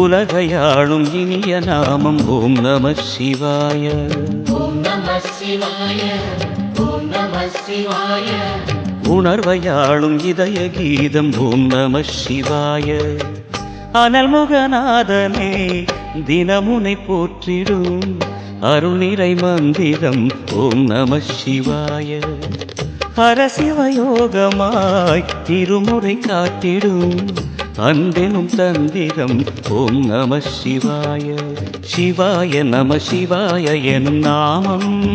உலகையாளும் இனிய நாமம் ஓம் நம சிவாய. ஓம் நம சிவாய. ஓம் நம சிவாய. உணர்வையாளும் இதய கீதம் ஓம் நம சிவாய. அனல்முகநாதனே தினமுனை போற்றிடும் அருள்நிறை மந்திரம் ஓம் நம சிவாய. பரசிவயோகமாய் திருமுறை காட்டிடும் அன்பெனும் தந்திரம் ஓம் நம சிவாய. சிவாய நம சிவாய எனும் நாமம்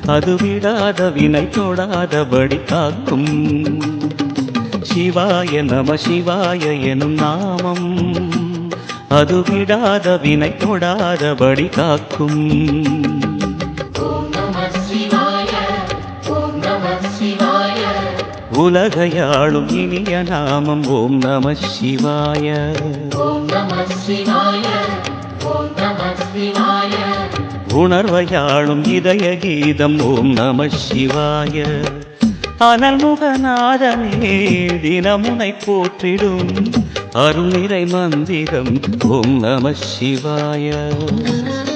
அது விடாத வினை தொடாதபடி காக்கும். சிவாய நம சிவாய எனும் நாமம் அது விடாத வினை தொடாதபடி காக்கும். ஓம் நம சிவாய. ஓம் நம சிவாய. உலகையாளும் இனிய நாமம் ஓம் நம சிவாய. ஓம் நம சிவாய. ஓம் நம சிவாய. உணர்வையாளும் இதய கீதம் ஓம் நம சிவாய. அனல்முகநாதனே தினமுனை போற்றிடும் அருள்நிறை மந்திரம் ஓம் நம சிவாய.